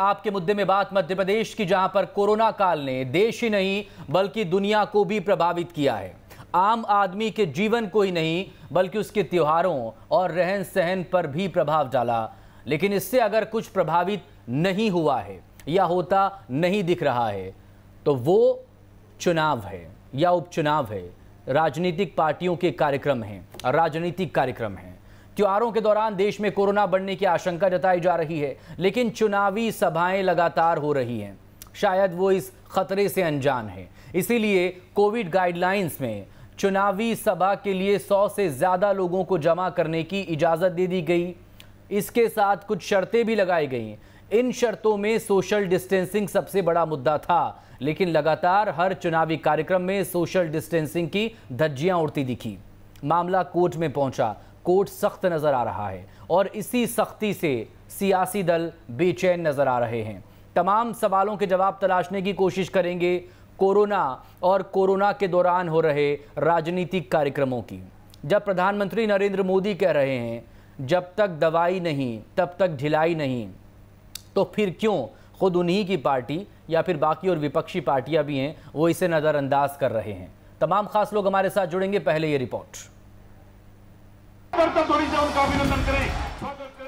आपके मुद्दे में बात मध्य प्रदेश की, जहां पर कोरोना काल ने देश ही नहीं बल्कि दुनिया को भी प्रभावित किया है। आम आदमी के जीवन को ही नहीं बल्कि उसके त्योहारों और रहन सहन पर भी प्रभाव डाला। लेकिन इससे अगर कुछ प्रभावित नहीं हुआ है या होता नहीं दिख रहा है तो वो चुनाव है या उपचुनाव है, राजनीतिक पार्टियों के कार्यक्रम हैं, राजनीतिक कार्यक्रम हैं। त्योहारों के दौरान देश में कोरोना बढ़ने की आशंका जताई जा रही है, लेकिन चुनावी सभाएं लगातार हो रही हैं। शायद वो इस खतरे से अनजान है, इसीलिए कोविड गाइडलाइंस में चुनावी सभा के लिए 100 से ज्यादा लोगों को जमा करने की इजाजत दे दी गई। इसके साथ कुछ शर्तें भी लगाई गई। इन शर्तों में सोशल डिस्टेंसिंग सबसे बड़ा मुद्दा था, लेकिन लगातार हर चुनावी कार्यक्रम में सोशल डिस्टेंसिंग की धज्जियां उड़ती दिखी। मामला कोर्ट में पहुंचा, कोर्ट सख्त नजर आ रहा है और इसी सख्ती से सियासी दल बेचैन नजर आ रहे हैं। तमाम सवालों के जवाब तलाशने की कोशिश करेंगे कोरोना और कोरोना के दौरान हो रहे राजनीतिक कार्यक्रमों की। जब प्रधानमंत्री नरेंद्र मोदी कह रहे हैं जब तक दवाई नहीं तब तक ढिलाई नहीं, तो फिर क्यों खुद उन्हीं की पार्टी या फिर बाकी और विपक्षी पार्टियां भी हैं वो इसे नजरअंदाज कर रहे हैं। तमाम खास लोग हमारे साथ जुड़ेंगे। पहले ये रिपोर्ट।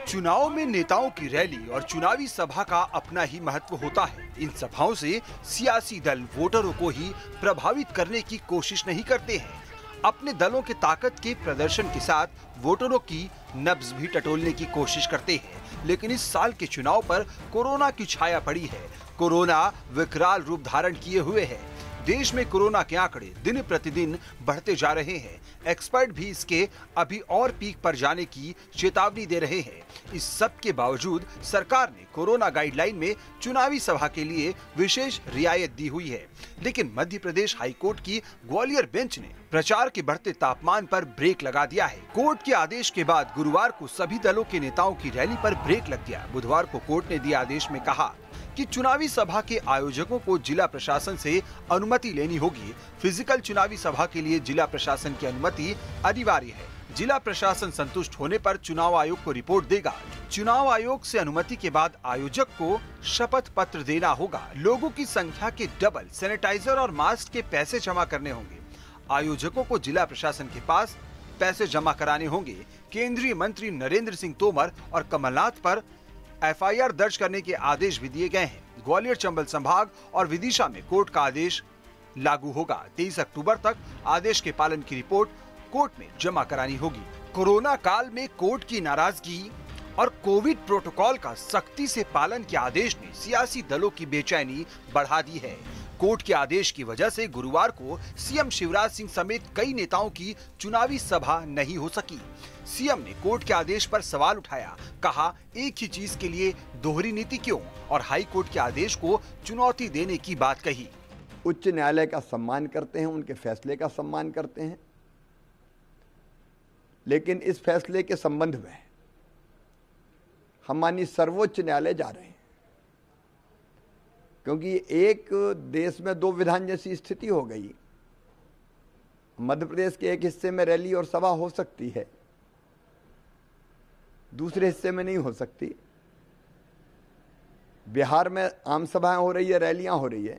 चुनाव में नेताओं की रैली और चुनावी सभा का अपना ही महत्व होता है। इन सभाओं से सियासी दल वोटरों को ही प्रभावित करने की कोशिश नहीं करते हैं, अपने दलों के ताकत के प्रदर्शन के साथ वोटरों की नब्ज भी टटोलने की कोशिश करते हैं। लेकिन इस साल के चुनाव पर कोरोना की छाया पड़ी है। कोरोना विकराल रूप धारण किए हुए है। देश में कोरोना के आंकड़े दिन प्रतिदिन बढ़ते जा रहे हैं। एक्सपर्ट भी इसके अभी और पीक पर जाने की चेतावनी दे रहे हैं। इस सब के बावजूद सरकार ने कोरोना गाइडलाइन में चुनावी सभा के लिए विशेष रियायत दी हुई है। लेकिन मध्य प्रदेश हाईकोर्ट की ग्वालियर बेंच ने प्रचार के बढ़ते तापमान पर ब्रेक लगा दिया है। कोर्ट के आदेश के बाद गुरुवार को सभी दलों के नेताओं की रैली पर ब्रेक लग गया। बुधवार को कोर्ट ने दिए आदेश में कहा कि चुनावी सभा के आयोजकों को जिला प्रशासन से अनुमति लेनी होगी। फिजिकल चुनावी सभा के लिए जिला प्रशासन की अनुमति अनिवार्य है। जिला प्रशासन संतुष्ट होने पर चुनाव आयोग को रिपोर्ट देगा। चुनाव आयोग से अनुमति के बाद आयोजक को शपथ पत्र देना होगा। लोगों की संख्या के डबल सैनिटाइजर और मास्क के पैसे जमा करने होंगे। आयोजकों को जिला प्रशासन के पास पैसे जमा कराने होंगे। केंद्रीय मंत्री नरेंद्र सिंह तोमर और कमलनाथ पर एफआईआर दर्ज करने के आदेश भी दिए गए हैं। ग्वालियर, चंबल संभाग और विदिशा में कोर्ट का आदेश लागू होगा। 23 अक्टूबर तक आदेश के पालन की रिपोर्ट कोर्ट में जमा करानी होगी। कोरोना काल में कोर्ट की नाराजगी और कोविड प्रोटोकॉल का सख्ती से पालन के आदेश ने सियासी दलों की बेचैनी बढ़ा दी है। कोर्ट के आदेश की वजह से गुरुवार को सीएम शिवराज सिंह समेत कई नेताओं की चुनावी सभा नहीं हो सकी। सीएम ने कोर्ट के आदेश पर सवाल उठाया, कहा एक ही चीज के लिए दोहरी नीति क्यों, और हाई कोर्ट के आदेश को चुनौती देने की बात कही। उच्च न्यायालय का सम्मान करते हैं, उनके फैसले का सम्मान करते हैं, लेकिन इस फैसले के संबंध में हम माननीय सर्वोच्च न्यायालय जा रहे हैं, क्योंकि एक देश में दो विधान जैसी स्थिति हो गई। मध्य प्रदेश के एक हिस्से में रैली और सभा हो सकती है, दूसरे हिस्से में नहीं हो सकती। बिहार में आम सभाएं हो रही है, रैलियां हो रही है,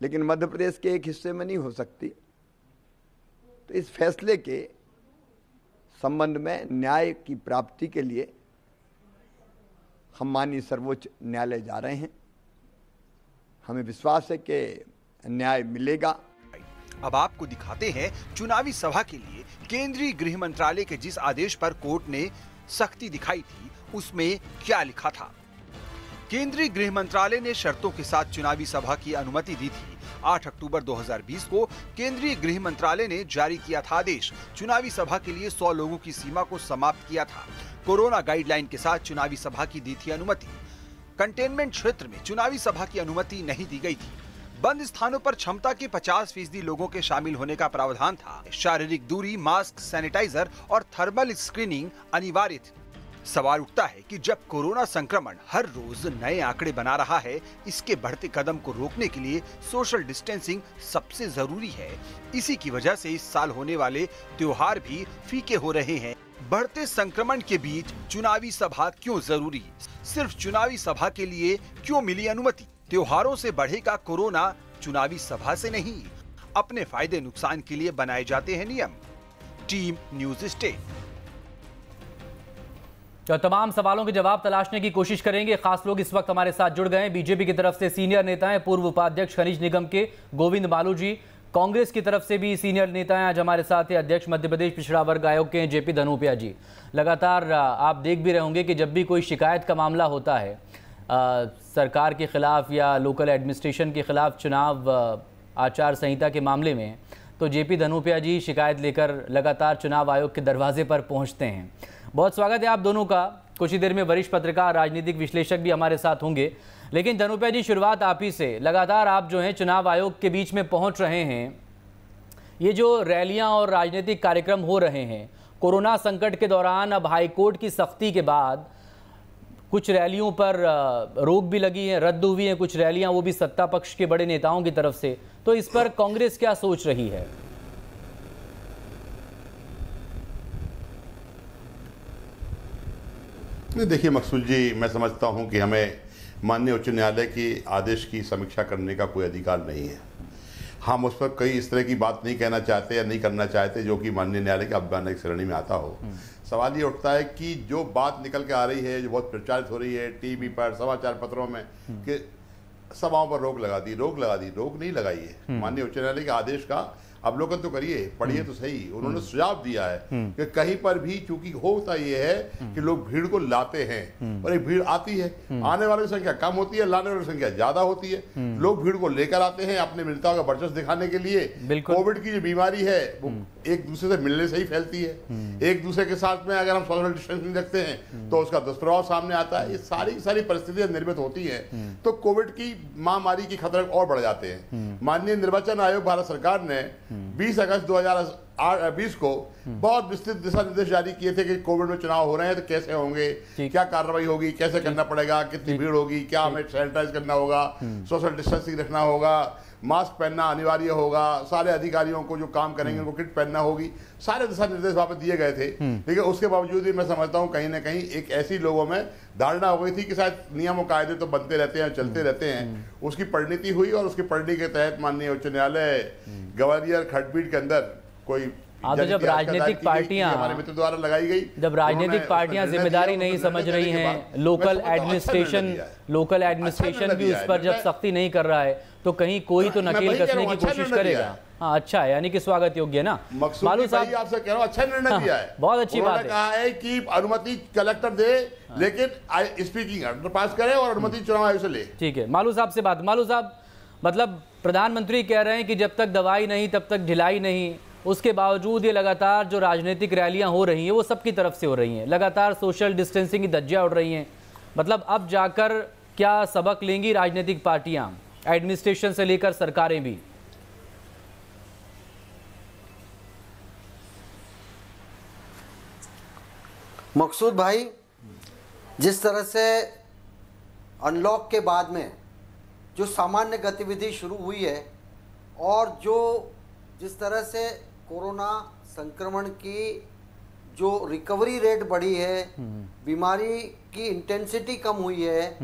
लेकिन मध्य प्रदेश के एक हिस्से में नहीं हो सकती। तो इस फैसले के संबंध में न्याय की प्राप्ति के लिए हम माननीय सर्वोच्च न्यायालय जा रहे हैं। हमें विश्वास है कि न्याय मिलेगा। अब आपको दिखाते हैं चुनावी सभा के लिए केंद्रीय गृह मंत्रालय के जिस आदेश पर कोर्ट ने सख्ती दिखाई थी उसमें क्या लिखा था। केंद्रीय गृह मंत्रालय ने शर्तों के साथ चुनावी सभा की अनुमति दी थी। 8 अक्टूबर 2020 को केंद्रीय गृह मंत्रालय ने जारी किया था आदेश। चुनावी सभा के लिए 100 लोगों की सीमा को समाप्त किया था। कोरोना गाइडलाइन के साथ चुनावी सभा की दी थी अनुमति। कंटेनमेंट क्षेत्र में चुनावी सभा की अनुमति नहीं दी गई थी। बंद स्थानों पर क्षमता के 50% लोगों के शामिल होने का प्रावधान था। शारीरिक दूरी, मास्क, सैनिटाइजर और थर्मल स्क्रीनिंग अनिवार्य थी। सवाल उठता है कि जब कोरोना संक्रमण हर रोज नए आंकड़े बना रहा है, इसके बढ़ते कदम को रोकने के लिए सोशल डिस्टेंसिंग सबसे जरूरी है। इसी की वजह से इस साल होने वाले त्योहार भी फीके हो रहे हैं। बढ़ते संक्रमण के बीच चुनावी सभा क्यों जरूरी? सिर्फ चुनावी सभा के लिए क्यों मिली अनुमति? त्योहारों से बढ़ेगा कोरोना, चुनावी सभा से नहीं। अपने फायदे नुकसान के लिए बनाए जाते हैं नियम। Team news state. तो तमाम सवालों के जवाब तलाशने की कोशिश करेंगे। खास लोग इस वक्त हमारे साथ जुड़ गए हैं। बीजेपी की तरफ से सीनियर नेता हैं पूर्व उपाध्यक्ष खनिज निगम के गोविंद मालू जी। कांग्रेस की तरफ से भी सीनियर नेता हैं आज हमारे साथ, अध्यक्ष मध्य प्रदेश पिछड़ा वर्ग आयोग के जेपी धनोपिया जी। लगातार आप देख भी रहे होंगे कि जब भी कोई शिकायत का मामला होता है सरकार के खिलाफ या लोकल एडमिनिस्ट्रेशन के खिलाफ चुनाव आचार संहिता के मामले में, तो जेपी धनोपिया जी शिकायत लेकर लगातार चुनाव आयोग के दरवाजे पर पहुंचते हैं। बहुत स्वागत है आप दोनों का। कुछ ही देर में वरिष्ठ पत्रकार, राजनीतिक विश्लेषक भी हमारे साथ होंगे। लेकिन धनोपिया जी, शुरुआत आप ही से। लगातार आप जो हैं चुनाव आयोग के बीच में पहुंच रहे हैं। ये जो रैलियां और राजनीतिक कार्यक्रम हो रहे हैं कोरोना संकट के दौरान, अब हाईकोर्ट की सख्ती के बाद कुछ रैलियों पर रोक भी लगी है, रद्द हुई हैं कुछ रैलियां, वो भी सत्ता पक्ष के बड़े नेताओं की तरफ से। तो इस पर कांग्रेस क्या सोच रही है? देखिए मकसूद जी, मैं समझता हूं कि हमें माननीय उच्च न्यायालय के आदेश की समीक्षा करने का कोई अधिकार नहीं है। हम उस पर कई इस तरह की बात नहीं कहना चाहते या नहीं करना चाहते जो कि माननीय न्यायालय के अवमानना श्रेणी में आता हो। सवाल ये उठता है कि जो बात निकल के आ रही है, जो बहुत प्रचारित हो रही है टीवी पर, समाचार पत्रों में, कि सभाओं पर रोक लगा दी, रोक नहीं लगाई है। माननीय उच्च न्यायालय के आदेश का अवलोकन तो करिए, पढ़िए तो सही। उन्होंने सुझाव दिया है कि कहीं पर भी, चूंकि होता ये है कि लोग भीड़ को लाते हैं और एक भीड़ आती है, आने वालों की संख्या कम होती है, लाने वालों की संख्या ज्यादा होती है। लोग भीड़ को लेकर आते हैं अपने नेताओं का वर्चस्व दिखाने के लिए। कोविड की जो बीमारी है वो एक दूसरे से मिलने से ही फैलती है। एक दूसरे के साथ में अगर हम सोशल डिस्टेंसिंग रखते हैं तो उसका दुष्प्रभाव सामने आता है। ये सारी की सारी परिस्थितियां निर्मित होती हैं तो कोविड की महामारी के खतरे और बढ़ जाते हैं। माननीय निर्वाचन आयोग भारत सरकार ने 20 अगस्त 2020 को बहुत विस्तृत दिशा निर्देश जारी किए थे कि कोविड में चुनाव हो रहे हैं तो कैसे होंगे, क्या कार्रवाई होगी, कैसे करना पड़ेगा, कितनी भीड़ होगी, क्या हमें सैनिटाइज करना होगा, सोशल डिस्टेंसिंग रखना होगा, मास्क पहनना अनिवार्य होगा, सारे अधिकारियों को जो काम करेंगे उनको किट पहनना होगी। सारे दिशा निर्देश वहां पर दिए गए थे। लेकिन उसके बावजूद भी मैं समझता हूं कहीं ना कहीं एक ऐसी लोगों में धारणा हो गई थी कि शायद नियम और कायदे तो बनते रहते हैं, चलते रहते हैं। उसकी परिणति हुई और उसकी परिणति के तहत माननीय उच्च न्यायालय ग्वालियर खंडपीठ के अंदर कोई तो जब राजनीतिक पार्टियां हमारे मित्र द्वारा लगाई गई, जब राजनीतिक पार्टियां जिम्मेदारी नहीं समझ रही हैं, लोकल एडमिनिस्ट्रेशन भी उस पर जब सख्ती नहीं कर रहा है तो कहीं कोई तो नकेल कसने की कोशिश करेगा। हाँ, अच्छा है, यानी कि स्वागत योग्य ना। मालू साहब, आपसे कह रहा हूँ अच्छा निर्णय दिया है, बहुत अच्छी बात है। कहा है कि अनुमति कलेक्टर दे लेकिन स्पीकिंग ऑर्डर पास करे और अनुमति चुनाव आयोग से ले। ठीक है, मालू साहब से बात। मालू साहब, मतलब प्रधानमंत्री कह रहे हैं कि जब तक दवाई नहीं तब तक ढिलाई नहीं, उसके बावजूद ये लगातार जो राजनीतिक रैलियां हो रही हैं वो सबकी तरफ से हो रही हैं, लगातार सोशल डिस्टेंसिंग की धज्जियां उड़ रही हैं। मतलब अब जाकर क्या सबक लेंगी राजनीतिक पार्टियां, एडमिनिस्ट्रेशन से लेकर सरकारें भी? मकसूद भाई, जिस तरह से अनलॉक के बाद में जो सामान्य गतिविधि शुरू हुई है और जिस तरह से कोरोना संक्रमण की जो रिकवरी रेट बढ़ी है, बीमारी की इंटेंसिटी कम हुई है,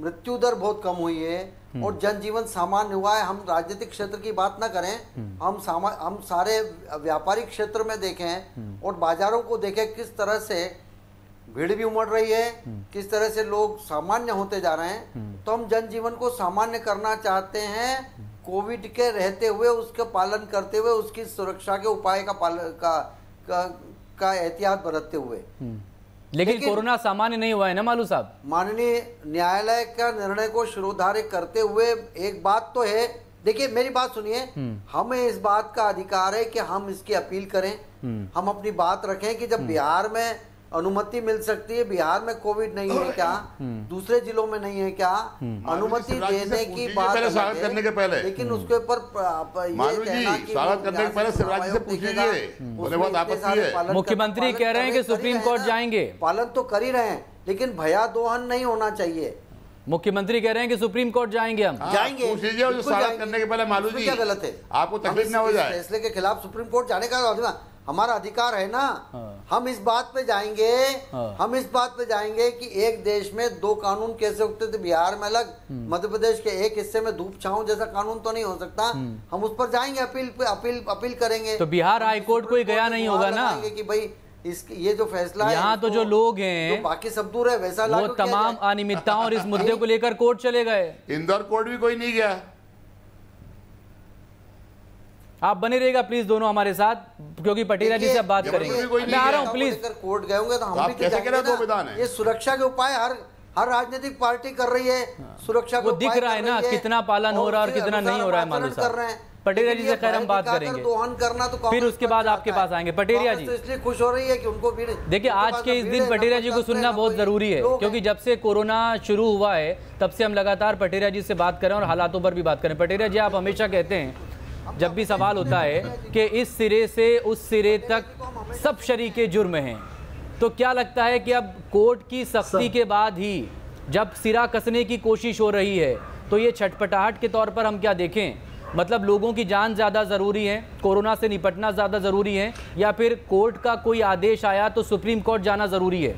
मृत्यु दर बहुत कम हुई है और जनजीवन सामान्य हुआ है। हम राजनीतिक क्षेत्र की बात ना करें, हम सारे व्यापारिक क्षेत्र में देखें और बाजारों को देखें किस तरह से भीड़ भी उमड़ रही है, किस तरह से लोग सामान्य होते जा रहे हैं। तो हम जनजीवन को सामान्य करना चाहते हैं, कोविड के रहते हुए, उसके पालन करते हुए, उसकी सुरक्षा के उपाय का एहतियात बरतते हुए। लेकिन कोरोना सामान्य नहीं हुआ है ना मालू साहब। माननीय न्यायालय का निर्णय को शिरोधार्य करते हुए एक बात तो है, देखिए मेरी बात सुनिए, हमें इस बात का अधिकार है कि हम इसकी अपील करें, हम अपनी बात रखें कि जब बिहार में अनुमति मिल सकती है, बिहार में कोविड नहीं है क्या, दूसरे जिलों में नहीं है क्या, अनुमति देने की बात स्वागत करने के पहले, लेकिन उसके ऊपर स्वागत करने के पहले शिवराज जी से पूछिए। मुख्यमंत्री कह रहे हैं कि सुप्रीम कोर्ट जाएंगे, पालन तो कर ही रहे हैं, लेकिन भया दोहन नहीं होना चाहिए। मुख्यमंत्री कह रहे हैं कि सुप्रीम कोर्ट जाएंगे, हम जाएंगे। स्वागत करने के पहले मालू जी, क्या गलत है? आपको तकलीफ ना हो जाए फैसले के खिलाफ सुप्रीम कोर्ट जाने का हमारा अधिकार है ना। हाँ। हम इस बात पे जाएंगे, हाँ। हम इस बात पे जाएंगे कि एक देश में दो कानून कैसे उगते थे, बिहार में अलग, मध्य प्रदेश के एक हिस्से में धूप छांव जैसा कानून तो नहीं हो सकता। हम उस पर जाएंगे, अपील करेंगे। तो बिहार हाई कोर्ट कोई गया नहीं होगा ना कि भाई ये जो फैसला है, यहाँ तो जो लोग हैं, जो बाकी सब दूर है, वैसा वो तमाम अनियमितताओं और इस मुद्दे को लेकर कोर्ट चले गए। इंदौर कोर्ट भी कोई नहीं गया। आप बने रहेगा प्लीज दोनों हमारे साथ, क्योंकि पटेला जी से अब बात करेंगे। मैं आ रहा हूँ प्लीज। कोर्ट गए होंगे तो हम भी कैसे कह रहे हैं, दो विधान है। ये सुरक्षा के उपाय हर राजनीतिक पार्टी कर रही है। सुरक्षा वो दिख रहा है ना कितना पालन हो रहा है और कितना नहीं हो रहा है। मालूम साहब पटेला जी से खैर हम बात करेंगे, दोहन करना तो फिर उसके बाद आपके पास आएंगे। पटेला जी तो इसलिए खुश हो रही है कि उनको भी देखिए, आज के इस दिन पटेला जी को सुनना बहुत जरूरी है, क्योंकि जब से कोरोना शुरू हुआ है तब से हम लगातार पटेला जी से बात करें और हालातों पर भी बात करें। पटेला जी, आप हमेशा कहते हैं जब भी सवाल होता है कि इस सिरे से उस सिरे तक सब शरीके जुर्म हैं, तो क्या लगता है कि अब कोर्ट की सख्ती के बाद ही जब सिरा कसने की कोशिश हो रही है तो ये छटपटाहट के तौर पर हम क्या देखें? मतलब लोगों की जान ज़्यादा ज़रूरी है, कोरोना से निपटना ज़्यादा ज़रूरी है, या फिर कोर्ट का कोई आदेश आया तो सुप्रीम कोर्ट जाना ज़रूरी है?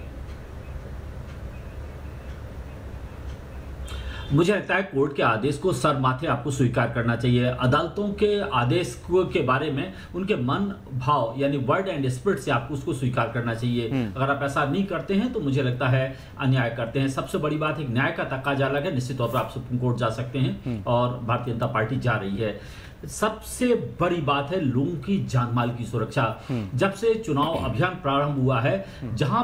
मुझे लगता है कोर्ट के आदेश को सर माथे आपको स्वीकार करना चाहिए। अदालतों के आदेश के बारे में उनके मन भाव यानी वर्ड एंड स्पिरिट से आपको उसको स्वीकार करना चाहिए। अगर आप ऐसा नहीं करते हैं तो मुझे लगता है अन्याय करते हैं। सबसे बड़ी बात एक न्याय का तकाजा अलग है। निश्चित तौर पर आप सुप्रीम कोर्ट जा सकते हैं और भारतीय जनता पार्टी जा रही है। सबसे बड़ी बात है लोगों की जान माल की सुरक्षा। जब से चुनाव अभियान प्रारंभ हुआ है, जहां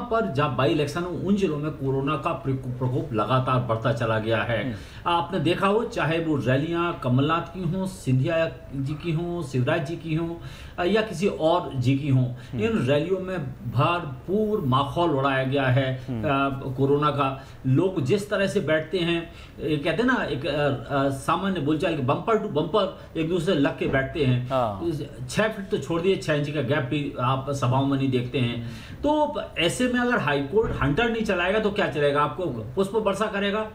बाई इलेक्शन उन जिलों में कोरोना का प्रकोप लगातार बढ़ता चला गया है। आपने देखा हो, चाहे वो रैलियां कमलनाथ की हों, सिंधिया जी की हों, शिवराज जी की हों या किसी और जी की हों, इन रैलियों में भरपूर माहौल उड़ाया गया है कोरोना का। लोग जिस तरह से बैठते हैं, कहते हैं ना एक सामान्य बोलचाल, बम्पर टू बम्पर एक दूसरे से लग के बैठते हैं। 6 फीट तो छोड़ दिए, 6 इंच का गैप भी आप सभाओं में नहीं देखते हैं। तो ऐसे में अगर हाईकोर्ट हंटर नहीं चलाएगा तो क्या चलेगा? आपको पुष्प वर्षा करेगा?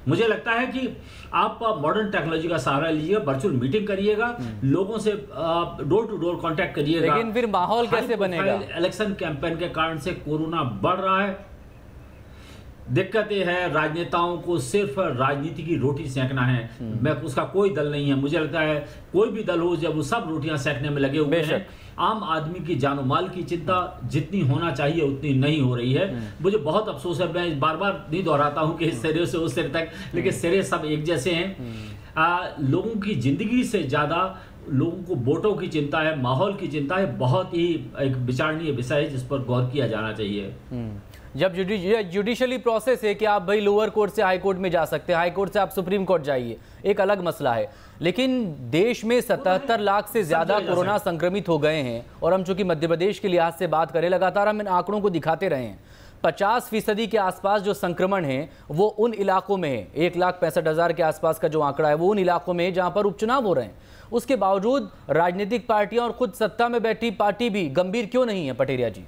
मुझे लगता है कि आप मॉडर्न टेक्नोलॉजी का सहारा लीजिएगा, वर्चुअल मीटिंग करिएगा, लोगों से डोर टू डोर कांटेक्ट करिएगा। लेकिन फिर माहौल कैसे बनेगा? इलेक्शन कैंपेन के कारण से कोरोना बढ़ रहा है। दिक्कत यह है, राजनेताओं को सिर्फ राजनीति की रोटी सेंकना है। मैं उसका कोई दल नहीं है। मुझे लगता है कोई भी दल हो, जब वो सब रोटियां सेंकने में लगे हुए हैं, आम आदमी की जानो माल की चिंता जितनी होना चाहिए उतनी नहीं हो रही है। मुझे बहुत अफसोस है, मैं बार बार नहीं दोहराता हूं कि इस सिरे से उस सिरे तक, लेकिन सिरे सब एक जैसे हैं। लोगों की जिंदगी से ज्यादा लोगों को वोटों की चिंता है, माहौल की चिंता है। बहुत ही एक विचारणीय विषय है जिस पर गौर किया जाना चाहिए। जब जुडिशली प्रोसेस है कि आप भाई लोअर कोर्ट से हाई कोर्ट में जा सकते हैं, हाई कोर्ट से आप सुप्रीम कोर्ट जाइए, एक अलग मसला है। लेकिन देश में 77 लाख से ज़्यादा कोरोना संक्रमित हो गए हैं, और हम चूंकि मध्य प्रदेश के लिहाज से बात करें, लगातार हम इन आंकड़ों को दिखाते रहे हैं। 50% के आसपास जो संक्रमण है वो उन इलाकों में है। 1,65,000 के आसपास का जो आंकड़ा है वो उन इलाकों में है जहाँ पर उपचुनाव हो रहे हैं। उसके बावजूद राजनीतिक पार्टियाँ और खुद सत्ता में बैठी पार्टी भी गंभीर क्यों नहीं है पटेरिया जी?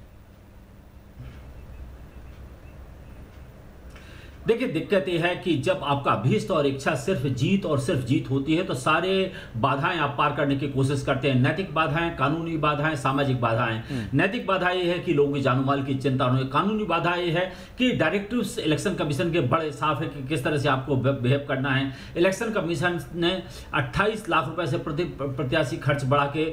देखिए, दिक्कत यह है कि जब आपका अभीष्ट और इच्छा सिर्फ जीत और सिर्फ जीत होती है तो सारे बाधाएं आप पार करने की कोशिश करते हैं। नैतिक बाधाएं, कानूनी बाधाएं, सामाजिक बाधाएं। नैतिक बाधा यह है कि लोगों की जानो माल की चिंता होनी। कानूनी बाधा यह है कि डायरेक्टिव्स इलेक्शन कमीशन के बड़े साफ है कि किस तरह से आपको बिहेव करना है। इलेक्शन कमीशन ने 28 लाख रुपए से प्रत्याशी खर्च बढ़ा के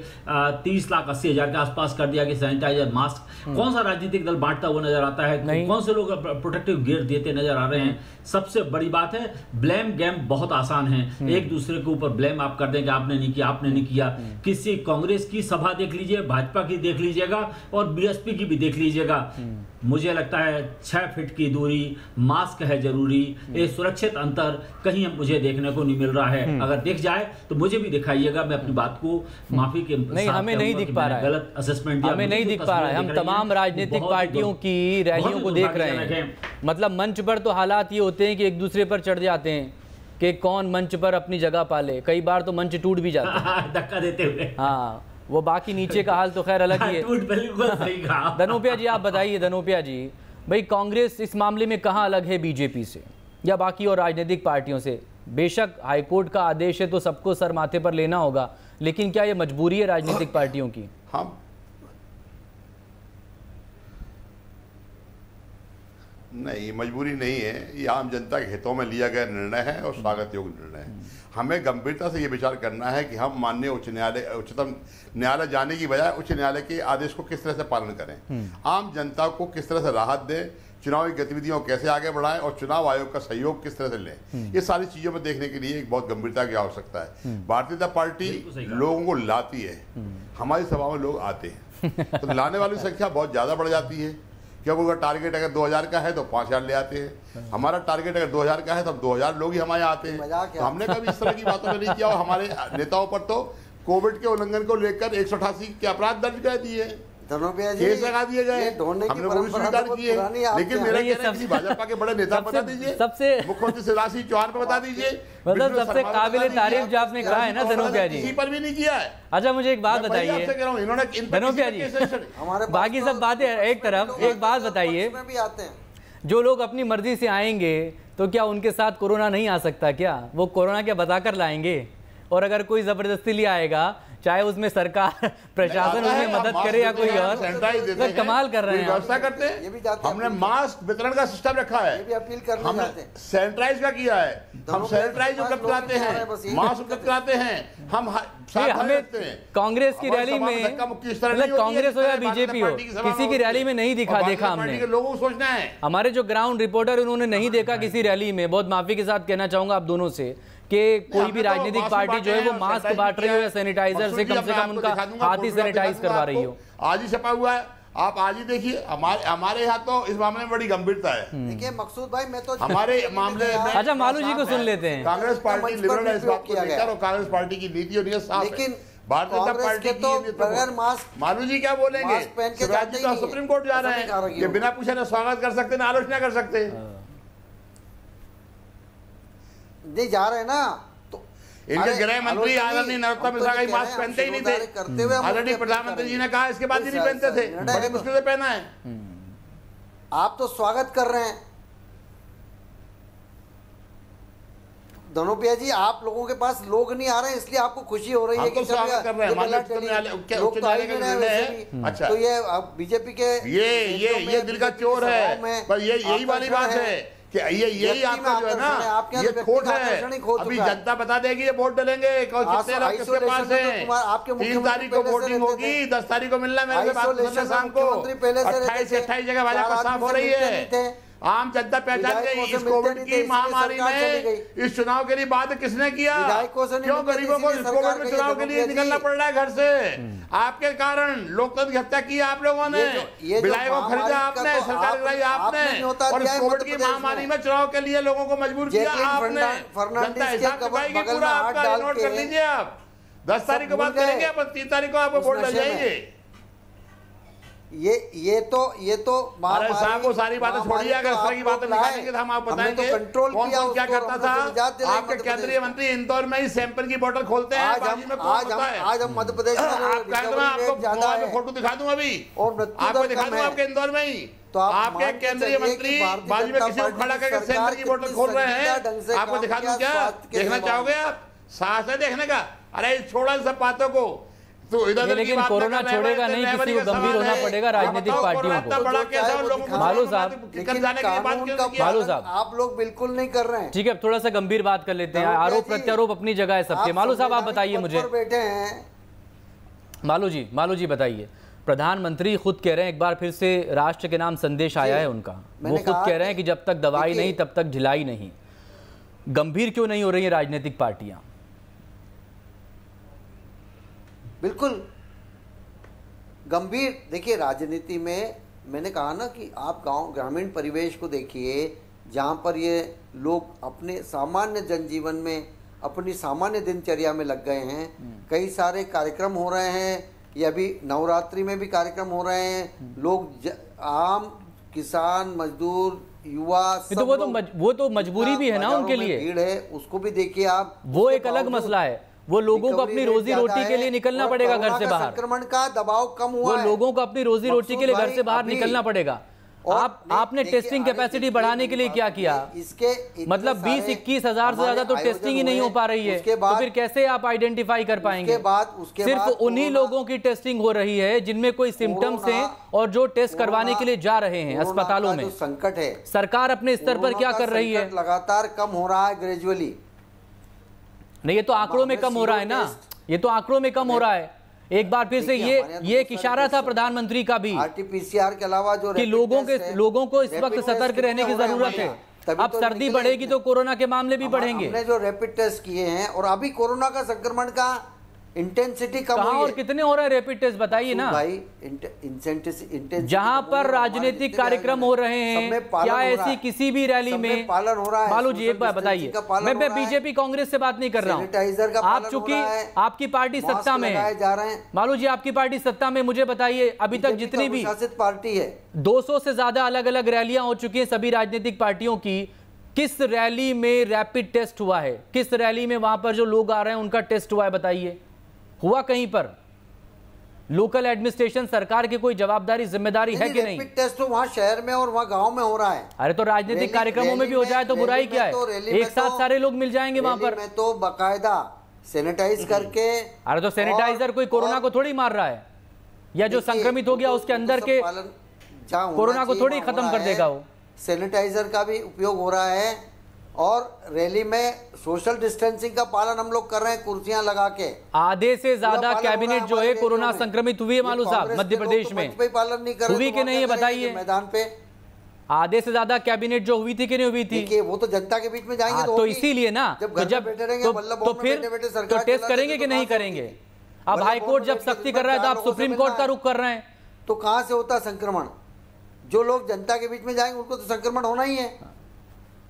30,80,000 के आसपास कर दिया कि सैनिटाइजर, मास्क कौन सा राजनीतिक दल बांटता हुआ नजर आता है? कौन से लोग प्रोटेक्टिव गियर देते नजर आ रहे हैं? सबसे बड़ी बात है, ब्लेम गेम बहुत आसान है। एक दूसरे के ऊपर ब्लेम आप कर देंगे, आपने नहीं किया, आपने नहीं किया। किसी कांग्रेस की सभा देख लीजिए, भाजपा की देख लीजिएगा और बीएसपी की भी देख लीजिएगा। मुझे लगता है 6 फीट की दूरी, मास्क है जरूरी, एक सुरक्षित अंतर कहीं मुझे देखने को नहीं मिल रहा है। अगर दिख जाए तो मुझे भी दिखाइएगा। मैं अपनी बात को माफी के नहीं, हमें नहीं दिख पा रहा है, गलत असेसमेंट दिया, हमें नहीं दिख पा रहा है। हम तमाम राजनीतिक पार्टियों की रैलियों को देख रहे हैं। मतलब मंच पर तो हालात ये होते हैं कि एक दूसरे पर चढ़ जाते हैं कि कौन मंच पर अपनी जगह पाले। कई बार तो मंच टूट भी जाता है धक्का देते हुए। हाँ, वो बाकी नीचे का हाल तो खैर अलग ही है। धनोपिया जी, आप बताइए, धनोपिया जी, भाई कांग्रेस इस मामले में कहाँ अलग है बीजेपी से या बाकी और राजनीतिक पार्टियों से? बेशक हाईकोर्ट का आदेश है तो सबको सर माथे पर लेना होगा, लेकिन क्या ये मजबूरी है राजनीतिक पार्टियों की? हम नहीं, मजबूरी नहीं है, ये आम जनता के हितों में लिया गया निर्णय है और स्वागत योग्य निर्णय है। हमें गंभीरता से ये विचार करना है कि हम माननीय उच्चतम न्यायालय जाने की बजाय उच्च न्यायालय के आदेश को किस तरह से पालन करें, आम जनता को किस तरह से राहत दें, चुनावी गतिविधियों को कैसे आगे बढ़ाएं और चुनाव आयोग का सहयोग किस तरह से लें। ये सारी चीजों में देखने के लिए एक बहुत गंभीरता की आवश्यकता है। भारतीय जनता पार्टी लोगों को लाती है, हमारी सभा में लोग आते हैं तो लाने वाली संख्या बहुत ज्यादा बढ़ जाती है, क्योंकि उनका टारगेट अगर 2000 का है तो 5000 ले आते हैं। हमारा टारगेट अगर 2000 का है तो 2000 लोग ही हमारे आते हैं। तो हमने कभी इस तरह की बातों में नहीं किया और हमारे नेताओं पर तो कोविड के उल्लंघन को लेकर 188 के अपराध दर्ज कर दिए, केस लगा दिए गए, हमने वो भी स्वीकार किए। लेकिन मेरा कहना है कि भाजपा के बड़े नेता बता दीजिए, सबसे मुख्यमंत्री शिवराज सिंह चौहान पर बता दीजिए, मतलब सबसे काबिल तारीफ जो आपने कहा है ना धनोपिया जी, किसी पर भी नहीं किया है। अच्छा मुझे एक बात बताइए धनोपिया जी, बाकी सब बातें एक तरफ, एक बात बताइए, जो लोग अपनी मर्जी से आएंगे तो क्या उनके साथ कोरोना नहीं आ सकता क्या? वो कोरोना क्या बताकर लाएंगे? और अगर कोई जबरदस्ती ले आएगा, चाहे उसमें सरकार प्रशासन उसमें मदद करे या कोई और, तो कमाल कर रहे हैं, व्यवस्था करते हैं। हमने मास्क वितरण का सिस्टम रखा है, हमने सैनिटाइज का किया है, हम सैनिटाइज उपलब्ध कराते हैं, मास्क उपलब्ध कराते हैं, हम हमें कांग्रेस की रैली में, मतलब कांग्रेस हो या बीजेपी हो, किसी की रैली में नहीं देखा हमने। लोगों को सोचना है, हमारे जो ग्राउंड रिपोर्टर उन्होंने नहीं देखा किसी रैली में। बहुत माफी के साथ कहना चाहूंगा आप दोनों से कि कोई भी राजनीतिक पार्टी जो है वो मास्क बांट रही हो या सैनिटाइजर से कम उनका हाथ ही सैनिटाइज करवा रही हो। आज ही छपा हुआ है, आप आज ही देखिए। हमारे यहाँ तो इस मामले में बड़ी गंभीरता है। देखिए मकसूद भाई, मैं तो हमारे मामले में, अच्छा मालू जी को सुन लेते हैं। कांग्रेस पार्टी लिबरल है इस बात को लेकर और कांग्रेस पार्टी की नीति और नियत साफ है। भारतीय जनता पार्टी तो बगैर मास्क, मालू जी क्या बोलेंगे? शिवराज जी तो सुप्रीम कोर्ट जा रहे हैं, ये बिना पूछे ना स्वागत कर सकते ना आलोचना कर सकते, नहीं जा रहे ना। इनके गृह मंत्री आदरणीय नरोत्तम मिश्रा का मास्क पहनते ही नहीं थे। ऑलरेडी प्रधानमंत्री जी ने कहा इसके बाद ही नहीं पहनते थे, बड़े मुश्किल से पहना है। आप तो स्वागत कर रहे हैं धनोपिया जी, आप लोगों के पास लोग नहीं आ रहे हैं इसलिए आपको खुशी हो रही है कि स्वागत कर रहे हैं। अच्छा, तो ये बीजेपी के ये दिल का चोर है, पर ये यही वाली बात है कि यही आपका जो है ना, ये खोट है। अभी जनता बता देगी ये वोट डालेंगे कितने लोग किसके पास हैं। 3 तारीख को वोटिंग होगी, 10 तारीख को मिलना मेरे से बात करना शाम को। 28 जगह भाजपा साफ हो रही है। आम जनता पहचान गई इस कोविड की महामारी में इस चुनाव के लिए बात किसने किया? क्यों गरीबों को इस कोविड में चुनाव के लिए निकलना पड़ रहा है घर से? आपके कारण लोकतंत्र की हत्या की आप लोगों ने, बिलाई को खरीदा आपने, सरकार गिराई आपने, और इस कोविड की महामारी में चुनाव के लिए लोगों को मजबूर किया आपने। जनता हिसाब चुकाएगी पूरा आपका, नोट कर लीजिए आप। 10 तारीख को बात करेंगे, अपन 3 तारीख को आपको वोट डल जाएंगे। ये तो अरे साहब वो सारी बातें छोड़िए, अगर इस तरह की बातें निकालेंगे तो हम आपको बताएंगे कौन कौन क्या करता था। आपके केंद्रीय मंत्री इंदौर में ही सैंपल की बोतल खोलते हैं। आज हम मध्य प्रदेश में आपको फोटो दिखा दूं, अभी आपको दिखा दूं आपके इंदौर में ही। तो आपके केंद्रीय मंत्री बाजू में किसी को खड़ा करके सैंपल की बोतल खोल रहे हैं, आपको दिखा दूं क्या? देखना चाहोगे आप? साहस है देखने का? अरे छोड़ा इन सब बातों को। तो लेकिन कोरोना छोड़ेगा नहीं, किसी को गंभीर होना पड़ेगा राजनीतिक पार्टियों को। मालू साहब आप लोग बिल्कुल नहीं कर रहे हैं। ठीक है, थोड़ा सा गंभीर बात कर लेते हैं। आरोप प्रत्यारोप अपनी जगह है सबके। मालू साहब आप बताइए मुझे, बैठे हैं मालू जी बताइए। प्रधानमंत्री खुद कह रहे हैं, एक बार फिर से राष्ट्र के नाम संदेश आया है उनका, वो खुद कह रहे हैं कि जब तक दवाई नहीं तब तक ढिलाई नहीं। गंभीर क्यों नहीं हो रही है राजनीतिक पार्टियां? बिल्कुल गंभीर। देखिए राजनीति में मैंने कहा ना कि आप गांव ग्रामीण परिवेश को देखिए, जहां पर ये लोग अपने सामान्य जनजीवन में अपनी सामान्य दिनचर्या में लग गए हैं। कई सारे कार्यक्रम हो रहे हैं, ये अभी नवरात्रि में भी कार्यक्रम हो रहे हैं। लोग आम किसान मजदूर युवा तो वो तो मजबूरी भी है ना उनके लिए, भीड़ है, उसको भी देखिए आप। वो एक अलग मसला है, वो लोगों को अपनी रोजी रोटी के लिए निकलना पड़ेगा घर से बाहर। संक्रमण का दबाव कम हुआ है, वो लोगों को अपनी रोजी रोटी के लिए घर से बाहर निकलना पड़ेगा। आपने टेस्टिंग कैपेसिटी बढ़ाने के लिए क्या किया? इसके मतलब 20-21 हजार से ज्यादा तो टेस्टिंग ही नहीं हो पा रही है, तो फिर कैसे आप आइडेंटिफाई कर पाएंगे? सिर्फ उन्हीं लोगों की टेस्टिंग हो रही है जिनमें कोई सिम्टम्स हैं और जो टेस्ट करवाने के लिए जा रहे हैं अस्पतालों में। संकट है, सरकार अपने स्तर पर क्या कर रही है? लगातार कम हो रहा है, ग्रेजुअली। नहीं, ये तो आंकड़ों में कम हो रहा है ना, ये तो आंकड़ों में कम हो रहा है। एक बार फिर से ये एक इशारा था प्रधानमंत्री का भी, आरटीपीसीआर के अलावा जो कि लोगों को इस वक्त सतर्क रहने की जरूरत है। अब सर्दी बढ़ेगी तो कोरोना के मामले भी बढ़ेंगे। हमने जो रैपिड टेस्ट किए हैं और अभी कोरोना का संक्रमण का इंटेंसिटी कम हुई है। और कितने हो रहे हैं रैपिड टेस्ट बताइए ना भाई। जहां पर राजनीतिक कार्यक्रम हो रहे हैं, क्या ऐसी किसी भी रैली में पालन हो रहा है? मालू जी एक बार बताइए, मैं बीजेपी कांग्रेस से बात नहीं कर रहा हूं, आप चूंकि आपकी पार्टी सत्ता में है, मालू जी आपकी पार्टी सत्ता में, मुझे बताइए अभी तक जितनी भी शासित पार्टी है 200 से ज्यादा अलग अलग रैलियां हो चुकी हैं सभी राजनीतिक पार्टियों की, किस रैली में रैपिड टेस्ट हुआ है? किस रैली में वहां पर जो लोग आ रहे हैं उनका टेस्ट हुआ है? बताइए, हुआ कहीं पर? लोकल एडमिनिस्ट्रेशन सरकार की कोई जवाबदारी जिम्मेदारी है कि नहीं? रैपिड टेस्ट तो वहां शहर में और वहां गांव में हो रहा है। अरे तो राजनीतिक कार्यक्रमों में भी हो जाए तो बुराई क्या है? एक साथ सारे लोग मिल जाएंगे वहां पर। में तो बाकायदा सैनिटाइज करके। अरे तो सैनिटाइजर कोई कोरोना को थोड़ी मार रहा है, या जो संक्रमित हो गया उसके अंदर के कोरोना को थोड़ी खत्म कर देगा वो। सैनिटाइजर का भी उपयोग हो रहा है और रैली में सोशल डिस्टेंसिंग का पालन हम लोग कर रहे हैं, कुर्सियां लगा के। आधे से ज्यादा कैबिनेट जो है कोरोना संक्रमित हुई है मालू साहब मध्य प्रदेश में, पालन नहीं कर रहे, हुई कि नहीं है बताइए? मैदान पे आधे से ज्यादा कैबिनेट जो हुई थी कि नहीं हुई थी? वो तो जनता के बीच में जाएंगे तो इसीलिए ना, तो फिर तो टेस्ट करेंगे कि नहीं करेंगे? अब हाईकोर्ट जब सख्ती कर रहा है तो आप सुप्रीम कोर्ट का रुख कर रहे हैं, तो कहां से होता संक्रमण? जो लोग जनता के बीच में जाएंगे उनको तो संक्रमण होना ही है।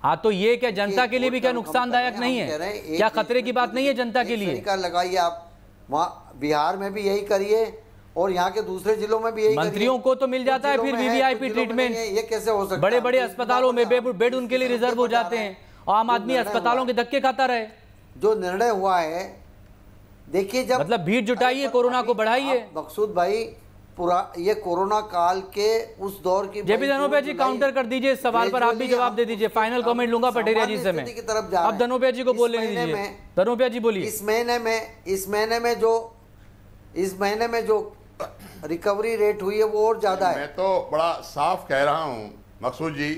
हाँ, तो ये क्या जनता के लिए भी क्या नुकसानदायक नहीं है? क्या खतरे की बात नहीं है जनता के लिए? लगाइए आप, वहाँ बिहार में भी यही करिए और यहाँ के दूसरे जिलों में भी यही। मंत्रियों को तो मिल जाता है फिर वीवीआईपी ट्रीटमेंट, ये कैसे हो सकता है? बड़े बड़े अस्पतालों में बेड उनके लिए रिजर्व हो जाते हैं और आम आदमी अस्पतालों के धक्के खाता रहे। जो निर्णय हुआ है, देखिए, जब मतलब भीड़ जुटाइए, कोरोना को बढ़ाइए। मकसूद भाई, पूरा ये कोरोना काल के उस दौर की जेपी धनोपिया जी काउंटर कर दीजिए इस सवाल पर, आप भी जवाब दे दीजिए। फाइनल कमेंट लूंगा पटेरिया जी से मैं। अब धनोपिया जी को बोलने दीजिए। धनोपिया जी बोलिए। इस महीने में जो रिकवरी रेट हुई है वो और ज्यादा है। मैं तो बड़ा साफ कह रहा हूं मकसूद जी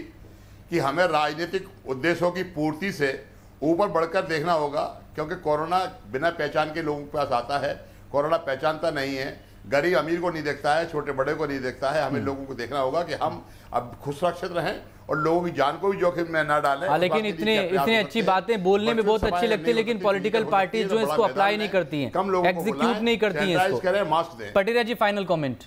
कि हमें राजनीतिक उद्देश्यों की पूर्ति से ऊपर बढ़कर देखना होगा, क्योंकि कोरोना बिना पहचान के लोगों के पास आता है। कोरोना पहचानता नहीं है, गरीब अमीर को नहीं देखता है, छोटे बड़े को नहीं देखता है। हमें लोगों को देखना होगा कि हम अब खुद सुरक्षित रहें और लोगों की जान को भी जोखिम में न डालें। लेकिन इतनी अच्छी बातें बोलने में बहुत अच्छी लगती है, लेकिन पॉलिटिकल पार्टी जो इसको अप्लाई नहीं करती हैं, एग्जीक्यूट नहीं करती हैं इसको। मास्क दें। पटेरिया जी फाइनल कमेंट।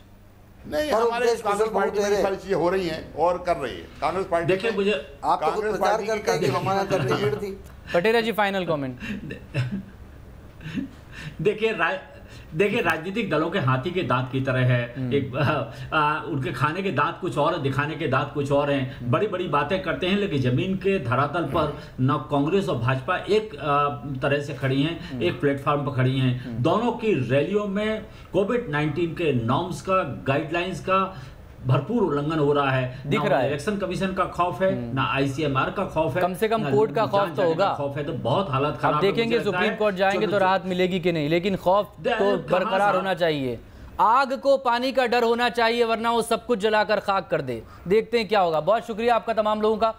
नहीं, हमारे कांग्रेस पार्टी में सारी चीजें हो रही हैं और कर रही है कांग्रेस पार्टी। देखिए, मुझे आप तो कुछ प्रचार करके कि हमारा सर्टिफिकेट थी। पटेरिया जी फाइनल कमेंट। देखिए, राजनीतिक दलों के हाथी के दांत की तरह है। एक उनके खाने के दांत कुछ और, दिखाने के दांत कुछ और हैं। बड़ी बड़ी बातें करते हैं, लेकिन जमीन के धरातल पर न कांग्रेस और भाजपा एक तरह से खड़ी हैं, एक प्लेटफॉर्म पर खड़ी हैं। दोनों की रैलियों में कोविड-19 के नॉर्म्स का, गाइडलाइंस का भरपूर उल्लंघन हो रहा है। दिख रहा है। इलेक्शन कमीशन का खौफ है, ना आईसीएमआर का खौफ है, कम से कम कोर्ट का खौफ तो होगा। खौफ है, तो बहुत हालत खराब। अब देखेंगे सुप्रीम कोर्ट जाएंगे तो राहत मिलेगी कि नहीं, लेकिन खौफ तो बरकरार होना चाहिए। आग को पानी का डर होना चाहिए, वरना वो सब कुछ जलाकर खाक कर दे। देखते हैं क्या होगा। बहुत शुक्रिया आपका तमाम लोगों का।